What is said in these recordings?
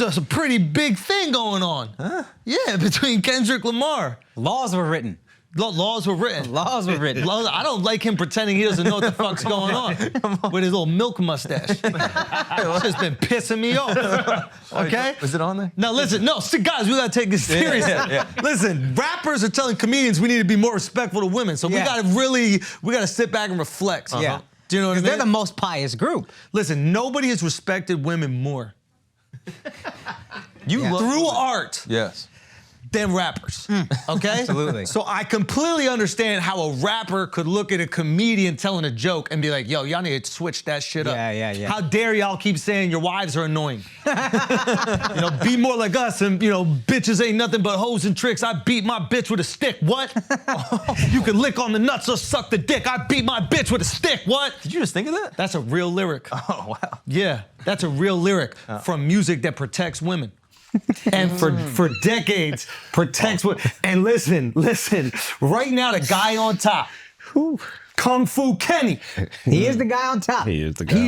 There's a pretty big thing going on. Huh? Yeah, between Kendrick Lamar. Laws were written. Laws were written. Laws were written. I don't like him pretending he doesn't know what the fuck's going on with his little milk mustache. It's just been pissing me off. Okay? Was it on there? Now listen, guys, we gotta take this seriously. Listen, rappers are telling comedians we need to be more respectful to women, so we gotta sit back and reflect. Yeah. Do you know what I mean? They're the most pious group. Listen, nobody has respected women more. Through art. Yes. Than rappers, okay? Absolutely. So I completely understand how a rapper could look at a comedian telling a joke and be like, yo, y'all need to switch that shit up. Yeah. How dare y'all keep saying your wives are annoying? Be more like us and, bitches ain't nothing but hoes and tricks. I beat my bitch with a stick, what? You can lick on the nuts or suck the dick. I beat my bitch with a stick, what? Did you just think of that? That's a real lyric. Oh, wow. Yeah, that's a real lyric from music that protects women. And for decades protects women. And listen, right now the guy on top, Kung Fu Kenny. He is the guy on top. He is the guy on top.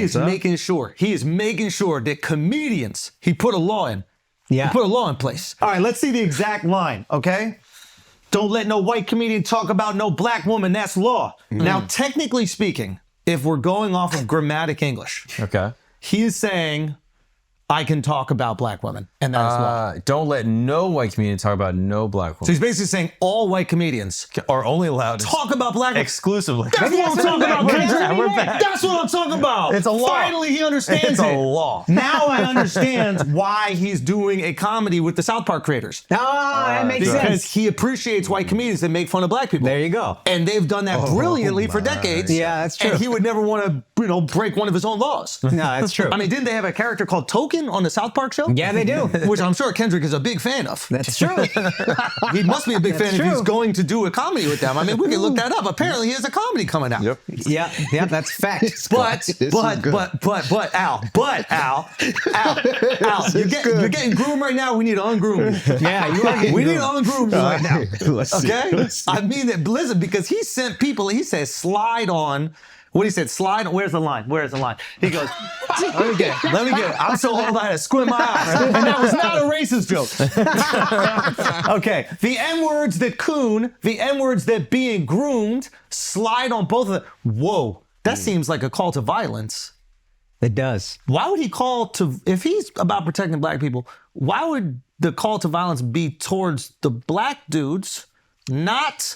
He is making sure that comedians, he put a law in. Yeah. He put a law in place. All right, let's see the exact line, okay? Don't let no white comedian talk about no black woman, that's law. Now, technically speaking, if we're going off of grammatic English, Okay. he is saying, I can talk about black women, and that is law. Don't let no white comedian talk about no black So woman. he's basically saying all white comedians Are only allowed to talk about black women. exclusively. That's what I'm talking about, Kendrick. We're back. That's what I'm talking about. It's a law. Finally, he understands It's a law. Now I understand why he's doing a comedy with the South Park creators. Oh, that makes Because sense. he appreciates white comedians that make fun of black people. There you go. And they've done that brilliantly for decades. Yeah, that's true. And he would never want to, break one of his own laws. No, that's true. I mean, didn't they have a character called Token on the South Park show? Yeah, they do. Which I'm sure Kendrick is a big fan of. That's true. He must be a big fan if he's true. going to do a comedy with them. I mean, we can look that up. Apparently, he has a comedy coming out. Yep. Yeah, that's fact. But Al, you're getting groomed right now. We need to ungroom you. Yeah, you are getting We need to groomed. ungroom you right now. Let's see. Okay? Let's see. I mean that, listen, because he sent people, he said, slide on. What he said, slide on, where's the line? Where's the line? He goes, let me get it. I'm so old I had to squint my eyes. And that was not a racist joke. Okay, the N-words that being groomed, slide on both of them. Whoa, that seems like a call to violence. It does. Why would he call to, if he's about protecting black people, why would the call to violence be towards the black dudes, not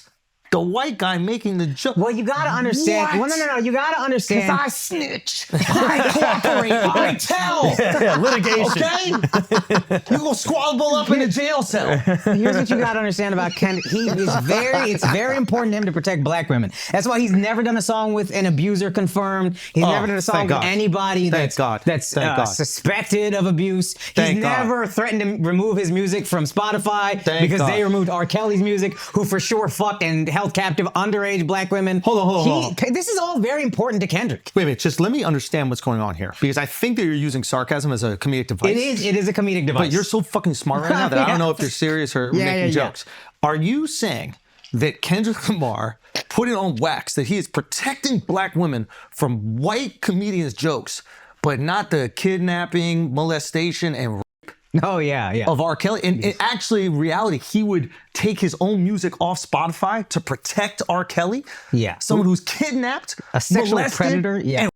the white guy making the joke? Well, you gotta understand. What? Well, no. You gotta understand. I snitch. I cooperate. I tell. Litigation. Okay? You go squabble up in a jail cell. Here's what you gotta understand about Ken. It's very important to him to protect black women. That's why he's never done a song with an abuser confirmed. He's never done a song thank with God. anybody Thank God. that's Thank God. suspected of abuse. Thank He's God. never threatened to remove his music from Spotify because God. they removed R. Kelly's music, who for sure fucked and held captive underage black women. Hold on. This is all very important to Kendrick. Wait a minute, just let me understand what's going on here. Because I think that you're using sarcasm as a comedic device. It is a comedic device. But you're so fucking smart right now that I don't know if you're serious or making yeah. jokes. Are you saying that Kendrick Lamar put it on wax that he is protecting black women from white comedians' jokes, but not the kidnapping, molestation, and Oh, yeah. of R. Kelly? And actually, in reality, he would take his own music off Spotify to protect R. Kelly? Yeah. Someone who's kidnapped, A sexual molested, predator? Yeah.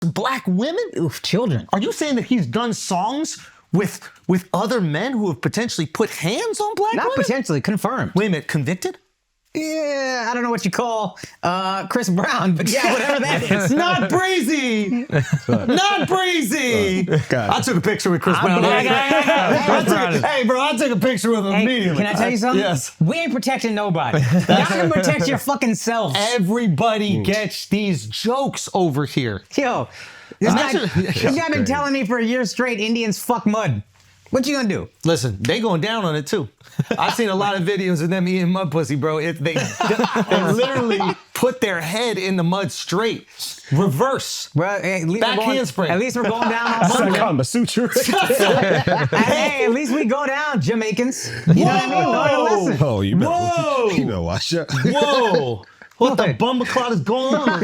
and black women? Oof, children. Are you saying that he's done songs with other men who have potentially put hands on black Not women? potentially, confirmed. Wait a minute, convicted? Yeah, I don't know what you call Chris Brown, but yeah, whatever that is. Not breezy! Not breezy! I took a picture with Chris Brown. Hey, bro, I took a picture with him immediately. Can I tell you something? Yes. We ain't protecting nobody. Y'all can protect your fucking selves. Everybody gets these jokes over here. Yo, this guy been telling me for a year straight Indians fuck mud. What you gonna do? Listen, they going down on it too. I've seen a lot of videos of them eating mud pussy, bro. They literally put their head in the mud straight, reverse. Well, hey, Back handspring. At least we're going down on something. Kama Sutra. Hey, at least we go down, Jamaicans. You know what I mean? Learn a lesson. Oh, you better. Whoa! You better watch out. Whoa! What the bumbleclot is going on?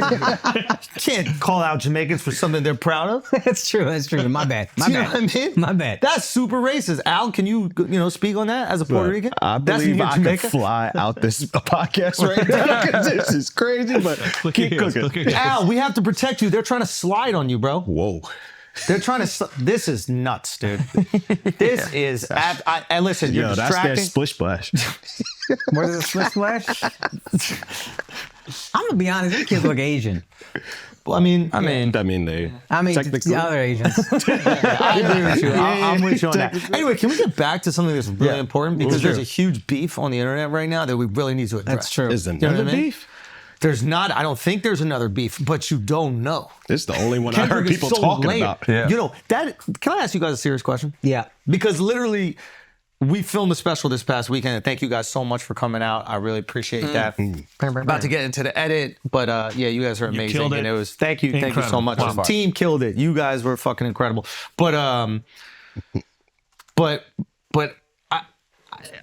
Can't call out Jamaicans for something they're proud of. That's true. That's true. My bad. My You know bad. what I mean? My bad. That's super racist. Al, can you speak on that as a Puerto Rican? I That's believe near I Jamaica? could fly out this podcast right now 'cause this is crazy, but keep cooking. Al, we have to protect you. They're trying to slide on you, bro. Whoa. They're trying to. This is nuts, dude. This is. And listen, you're Yo, that's their distracting. splish splash. Where's the splish splash? I'm gonna be honest. These kids look Asian. I mean, I mean, they. technically. the other Asians. I agree with you. I'm with you on that. Anyway, can we get back to something that's really important? Because there's a huge beef on the internet right now that we really need to address. That's true. Is there You know what another I mean? beef? There's not. I don't think there's another beef, but you don't know. This is the only one I heard Kendrick is people so talking lame. about. Yeah. You know that. Can I ask you guys a serious question? Yeah. Because literally, we filmed a special this past weekend, and thank you guys so much for coming out. I really appreciate that. About to get into the edit, but yeah, you guys are amazing, killed and it. it was thank you so Incredible. much. Wow. The team killed it. You guys were fucking incredible. But I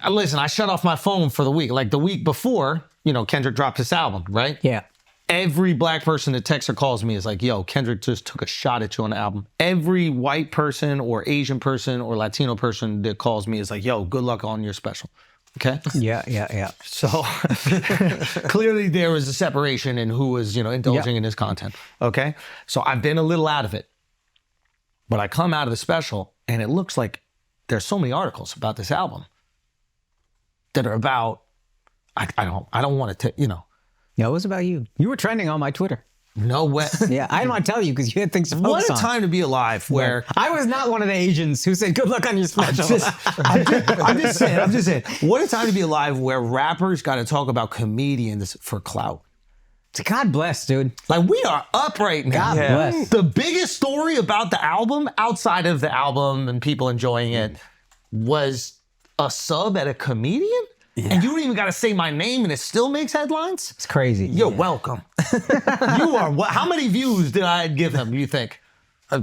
listen. I shut off my phone for the week. Like the week before, Kendrick dropped his album, right? Yeah. Every black person that texts or calls me is like, yo, Kendrick just took a shot at you on the album. Every white person or Asian person or Latino person that calls me is like, yo, good luck on your special. Okay? Yeah. So clearly there was a separation in who was, indulging in his content. Okay? So I've been a little out of it. But I come out of the special and it looks like there's so many articles about this album that are about, I don't want to, No, it was about you. You were trending on my Twitter. no way. Yeah, I didn't want to tell you because you had things to focus What a on. time to be alive where I was not one of the Asians who said, good luck on your special. I'm just saying, what a time to be alive where rappers got to talk about comedians for clout. God bless, dude. Like, we are up right now. God bless. The biggest story about the album, outside of the album and people enjoying it, was a sub at a comedian? And you don't even got to say my name and it still makes headlines? It's crazy. You're welcome. You are. How many views did I give him, you think? A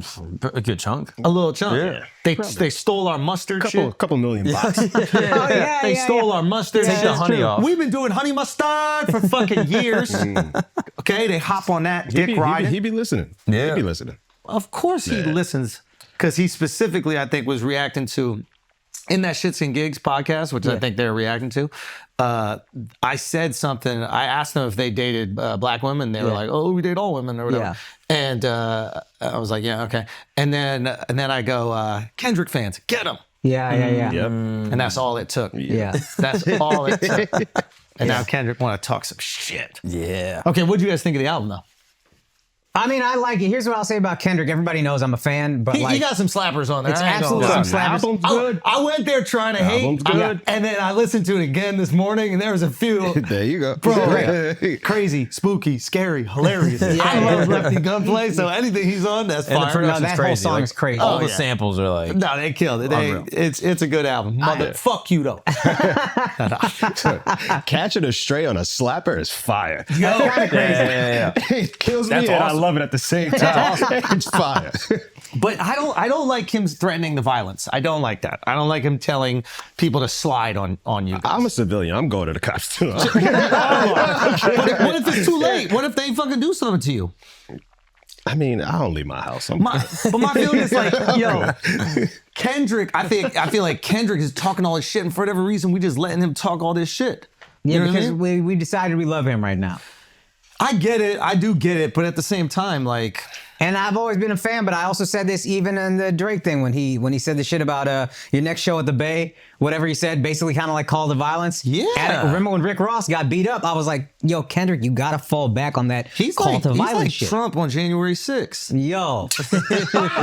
good chunk. A little chunk. Yeah. They stole our mustard shit. Couple million bucks. They stole our mustard. Take the honey off. We've been doing honey mustard for fucking years. Okay, they hop on that dick riding. He be listening. Yeah. He be listening. Of course he listens, because he specifically, I think, was reacting to, in that Shits and Gigs podcast, which I think they're reacting to, I said something. I asked them if they dated black women. They were like, "Oh, we date all women," or whatever. Yeah. And I was like, "Yeah, okay." And then I go, "Kendrick fans, get them." Yeah. Yep. And that's all it took. Yeah. That's all it took. And now Kendrick want to talk some shit. Yeah. Okay, what do you guys think of the album, though? I mean, I like it. Here's what I'll say about Kendrick. Everybody knows I'm a fan, but He got some slappers on there. It's I ain't gonna absolutely lie. some slappers. Album's good. I went there trying to hate, Album's good. and then I listened to it again this morning, and there was a few. There you go. Bro, crazy, spooky, scary, hilarious. I love Lefty Gunplay, so anything he's on, that's And the fire. production's that whole crazy. song Like, is crazy. All Oh, the yeah. samples are like. No, they killed it. Unreal. It's a good album. Fuck you though. Catching a stray on a slapper is fire. Yeah. It kills That's me and I awesome. love it at the same time. It's fire. But I don't like him threatening the violence. I don't like that. I don't like him telling people to slide on you. I'm a civilian. I'm going to the cops too. What if it's too late? What if they fucking do something to you? I mean, I don't leave my house. But my feeling is like, yo, Kendrick. I feel like Kendrick is talking all this shit, and for whatever reason, we just letting him talk all this shit. You yeah, know what I because mean? we decided we love him right now. I get it. I do get it. But at the same time, like, And I've always been a fan, but I also said this even in the Drake thing when he said the shit about your next show at the Bay, whatever he said, basically kind of like call to violence. Yeah. And remember when Rick Ross got beat up? I was like, yo, Kendrick, you gotta fall back on that call to violence like shit. Trump on January 6th. Yo.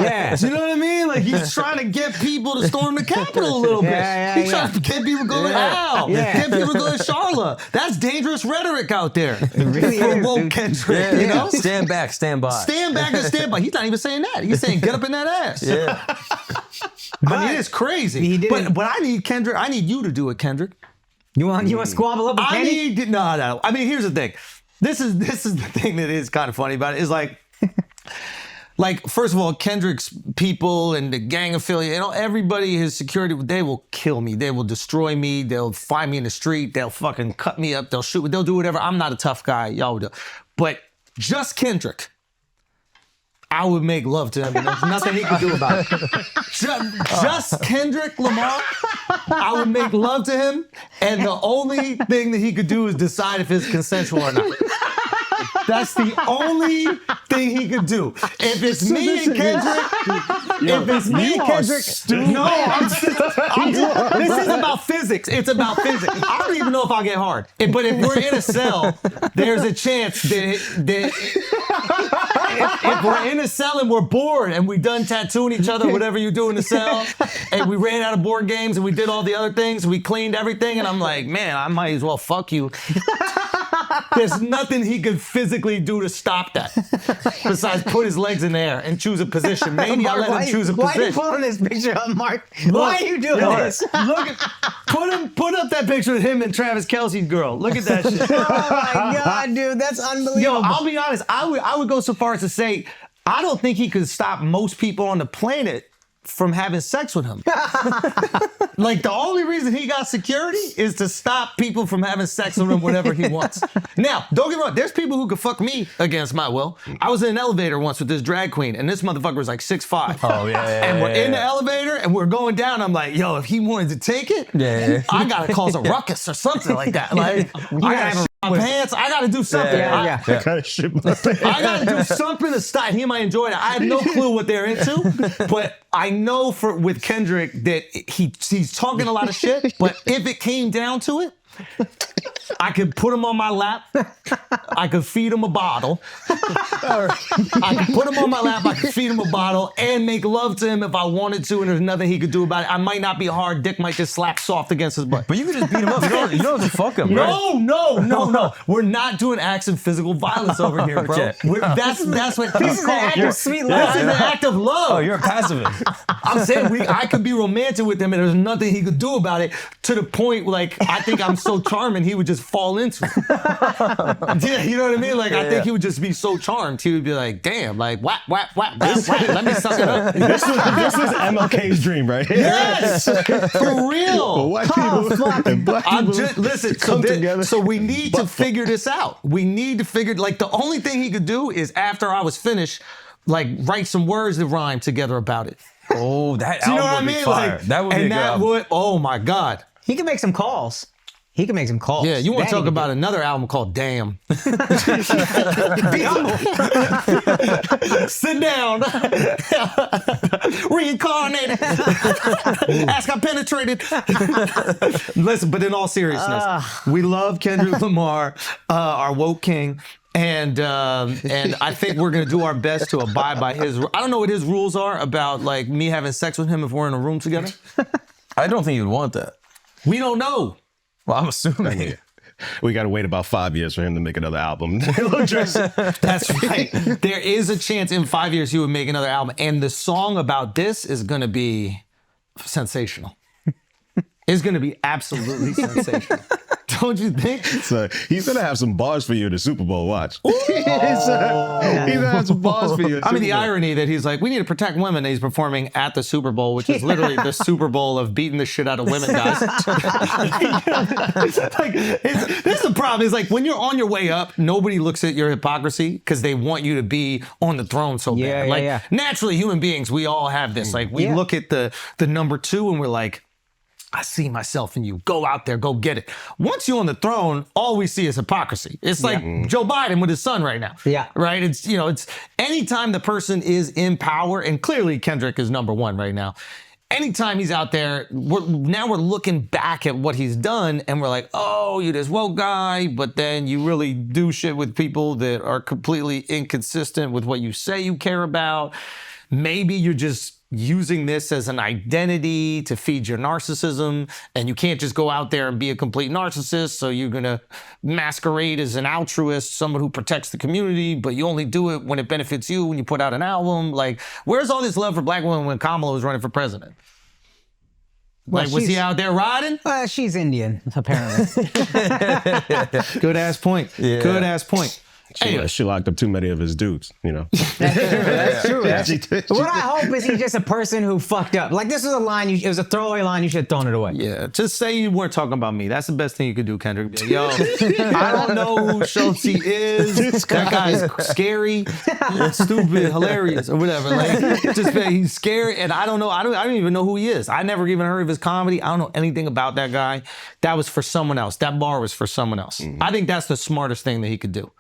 Yeah. You know what I mean? Like, he's trying to get people to storm the Capitol a little bit. He's trying to get people to go to Al. Get people to go to Charlotte. That's dangerous rhetoric out there. It really is, woke dude. Kendrick, you know? Stand back, stand by. Stand back and stand by. He's not even saying that. He's saying get up in that ass. Yeah. I mean, it's crazy. He didn't- But I need Kendrick. I need you to do it, Kendrick. You want to squabble up with I Kenny? need no. I mean, here's the thing. This is the thing that is kind of funny about it. Is like, like, first of all, Kendrick's people and the gang affiliate, everybody, his security, they will kill me. They will destroy me. They'll find me in the street. They'll fucking cut me up. They'll shoot me. They'll do whatever. I'm not a tough guy. Y'all would do. But just Kendrick, I would make love to him, and there's nothing he could do about it. Just Kendrick Lamar, I would make love to him, and the only thing that he could do is decide if it's consensual or not. That's the only thing he could do. If it's me and Kendrick, this is about physics. It's about physics. I don't even know if I'll get hard. But if we're in a cell, there's a chance that if we're in a cell and we're bored and we done tattooing each other, whatever you do in the cell, and we ran out of board games and we did all the other things, we cleaned everything, and I'm like, man, I might as well fuck you. There's nothing he could physically do to stop that besides put his legs in the air and choose a position. Maybe I'll let him choose a position. Why are you pulling this picture up, Mark? Why are you doing this? Put up that picture of him and Travis Kelce's girl. Look at that shit. Oh my God, dude, that's unbelievable. Yo, I'll be honest. I would go so far as to say I don't think he could stop most people on the planet from having sex with him. Like, the only reason he got security is to stop people from having sex with him whenever he wants. Now, don't get me wrong, there's people who could fuck me against my will. I was in an elevator once with this drag queen, and this motherfucker was like 6'5". Oh, yeah. And we're in the elevator, and we're going down. I'm like, yo, if he wanted to take it, I gotta cause a ruckus or something like that. Like, I gotta shit my pants. I gotta do something. Yeah. I gotta shit my pants. I gotta do something to stop. He might enjoy it. I have no clue what they're into, but I know with Kendrick that he's talking a lot of shit. But if it came down to it, I could put him on my lap. I could feed him a bottle. I could put him on my lap. I could feed him a bottle and make love to him if I wanted to, and there's nothing he could do about it. I might not be hard. Dick might just slap soft against his butt. But you could just beat him up. You don't have to fuck him, right? No. We're not doing acts of physical violence over here, bro. Okay. That's what This is an act of sweet love. This is an act of love. Oh, you're a pacifist. I'm saying I could be romantic with him and there's nothing he could do about it, to the point, like, I think I'm so charming he would just fall into it. Yeah, you know what I mean? Like, I think he would just be so charmed. He would be like, damn, like, whap, whap, whap, whap, whap. Let me suck it up. This was MLK's dream, right? Yes! For real! White people and black people Listen, come together. So we need to figure this out. We need to figure, like, the only thing he could do is, after I was finished, like, write some words that rhyme together about it. Oh, that Do you know album what I would be mean? fire. Like, That would be a and good that album. would, oh my God. He can make some calls. Yeah, You want to talk he about another album called Damn. can. Be humble. Sit down. Reincarnated. Ask I penetrated. Listen, but in all seriousness, we love Kendrick Lamar, our woke king. And I think we're gonna do our best to abide by his. I don't know what his rules are about, like, me having sex with him if we're in a room together. I don't think you'd want that. We don't know. Well, I'm assuming. We got to wait about 5 years for him to make another album. That's right. There is a chance in 5 years he would make another album, and the song about this is gonna be sensational. It's gonna be absolutely sensational. Don't you think? So he's gonna have some bars for you in the Super Bowl. Watch. He's gonna have some bars for you. I mean, the irony that he's like, we need to protect women, and he's performing at the Super Bowl, which is literally the Super Bowl of beating the shit out of women, guys. This is the problem. Is like, when you're on your way up, nobody looks at your hypocrisy because they want you to be on the throne so bad. Like, naturally, human beings, we all have this. Like, we look at the number two and we're like, I see myself in you. Go out there, go get it. Once you're on the throne, all we see is hypocrisy. It's like Joe Biden with his son right now. Yeah. Right? It's anytime the person is in power, and clearly Kendrick is number one right now. Anytime he's out there, we're looking back at what he's done and we're like, oh, you're this woke guy, but then you really do shit with people that are completely inconsistent with what you say you care about. Maybe you're just using this as an identity to feed your narcissism, and you can't just go out there and be a complete narcissist, so you're gonna masquerade as an altruist, someone who protects the community, but you only do it when it benefits you, when you put out an album. Like, where's all this love for black women when Kamala was running for president? Well, like, was he out there riding? She's Indian, apparently. Good ass point. Yeah. Good ass point. She locked up too many of his dudes, you know. That's true. She did. What I hope is he's just a person who fucked up. Like this was a line, it was a throwaway line. You should have thrown it away. Yeah, just say you weren't talking about me. That's the best thing you could do, Kendrick. Be like, yo, I don't know who Schulz is. That guy's scary, stupid, hilarious, or whatever. Like, just say he's scary, and I don't know. I don't even know who he is. I never even heard of his comedy. I don't know anything about that guy. That was for someone else. That bar was for someone else. I think that's the smartest thing that he could do.